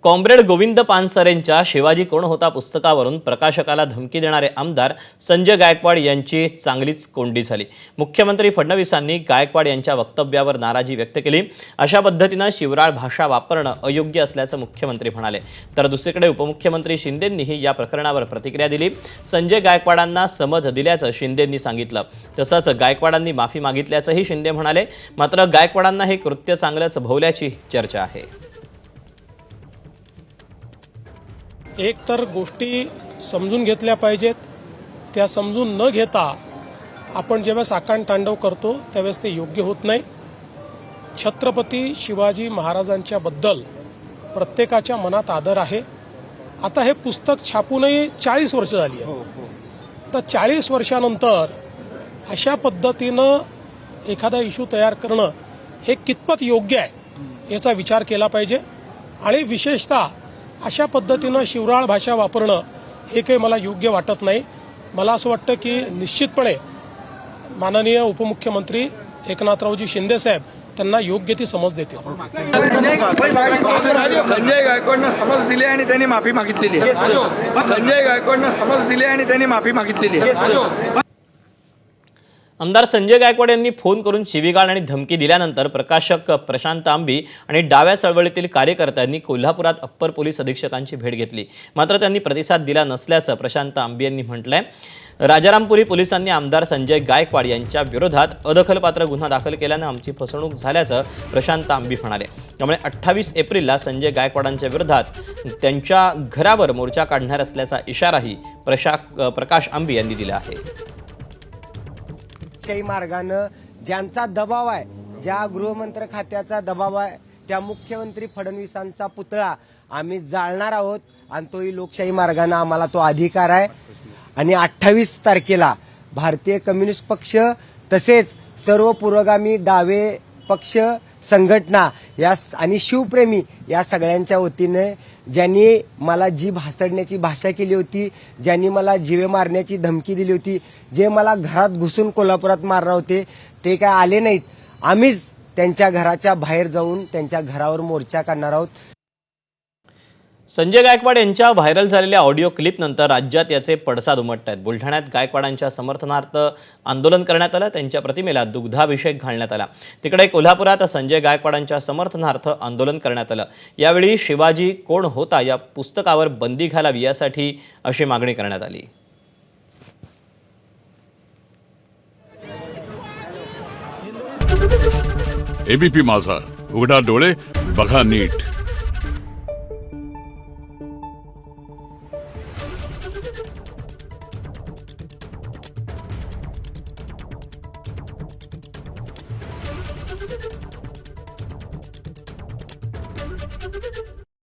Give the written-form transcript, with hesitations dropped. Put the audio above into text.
Comrade Govind पानसरेंच्या Shivaji कोण होता पुस्तकावरून प्रकाशकाला धमकी देणारे आमदार संजय गायकवाड यांची चांगलीच कोंडी झाली। मुख्यमंत्री फडणवीसांनी गायकवाड यांच्या वक्तव्यावर नाराजी व्यक्त केली। अशा पद्धतीने शिवराळ भाषा वापरणं अयोग्य असल्याचं मुख्यमंत्री म्हणाले। तर दुसरीकडे उपमुख्यमंत्री शिंदेंनीही या प्रकरणावर प्रतिक्रिया दिली। संजय गायकवाडांना समज दिल्याचं शिंदेंनी सांगितलं। तसंच गायकवाडांनी माफी मागितल्याचंही शिंदे म्हणाले। मात्र गायकवाडांना हे कृत्य चांगलंच भोवल्याची चर्चा आहे। एक तर गोष्टी समजून घेतल्या पाहिजेत, त्या समजून न घेता आपण जेव्हा साकांड तांडव करतो त्यावेळेस ते योग्य होत नाही। छत्रपती शिवाजी महाराजांच्या बद्दल प्रत्येकाच्या मनात आदर आहे। आता हे पुस्तक छापूनही 40 वर्ष झाली आहे। आता 40 वर्षानंतर अशा पद्धतीनं एखादा इश्यू तयार करणं हे कितपत योग्य आहे याचा विचार केला पाहिजे। आणि विशेषतः अशा पद्धतीनं शिवराळ भाषा वापरणं हे काही मला योग्य वाटत नाही। मला असं वाटतं की निश्चितपणे माननीय उपमुख्यमंत्री एकनाथरावजी शिंदे साहेब त्यांना योग्य ती समज देतील। संजय गायकवाडनं समज दिली आणि त्यांनी माफी मागितलेली आहे। संजय गायकवाडनं समज दिली आणि त्यांनी माफी मागितलेली आहे। आमदार संजय गायकवाड यांनी फोन करून शिवीगाळ आणि धमकी दिल्यानंतर प्रकाशक प्रशांत आंबी आणि डाव्या चळवळीतील कार्यकर्त्यांनी कोल्हापुरात अप्पर पोलीस अधीक्षकांची भेट घेतली। मात्र त्यांनी प्रतिसाद दिला नसल्याचं प्रशांत आंबी यांनी म्हटलंय। राजारामपुरी पोलिसांनी आमदार संजय गायकवाड यांच्या विरोधात अदखलपात्र गुन्हा दाखल केल्यानं आमची फसवणूक झाल्याचं प्रशांत आंबी म्हणाले। त्यामुळे 28 एप्रिलला संजय गायकवाडांच्या विरोधात त्यांच्या घरावर मोर्चा काढणार असल्याचा इशाराही प्रकाश आंबी यांनी दिला आहे। शाही मार्गानं ज्यांचा दबाव आहे, ज्या गृहमंत्री खात्याचा दबाव आहे, त्या मुख्यमंत्री फडणवीसांचा पुतळा आम्ही जाळणार आहोत आणि तोही लोकशाही मार्गाने आम्हाला तो अधिकार आहे। आणि 28 तारखेला भारतीय कम्युनिस्ट पक्ष तसेच सर्व पुरोगामी डावे पक्ष संघटना या आणि शिवप्रेमी या सगळ्यांच्या वतीने ज्यांनी मला जीभ हसडण्याची भाषा केली होती, ज्यांनी मला जीवे मारण्याची धमकी दिली होती, जे मला घरात घुसून कोल्हापुरात मारणार होते, ते काय आले नाहीत। आम्हीच त्यांच्या घराच्या बाहेर जाऊन त्यांच्या घरावर मोर्चा काढणार आहोत। संजय गायकवाड यांच्या व्हायरल झालेल्या ऑडिओ क्लिपनंतर राज्यात याचे पडसाद उमटत आहेत। बुलढाण्यात गायकवाडांच्या समर्थनार्थ आंदोलन करण्यात आलं, त्यांच्या प्रतिमेला दुग्धाभिषेक घालण्यात आला। तिकडे कोल्हापुरात संजय गायकवाडांच्या समर्थनार्थ आंदोलन करण्यात आलं। यावेळी शिवाजी कोण होता या पुस्तकावर बंदी घालावी यासाठी अशी मागणी करण्यात आली। एबीपी माझा, उघडा डोळे बघा नीट।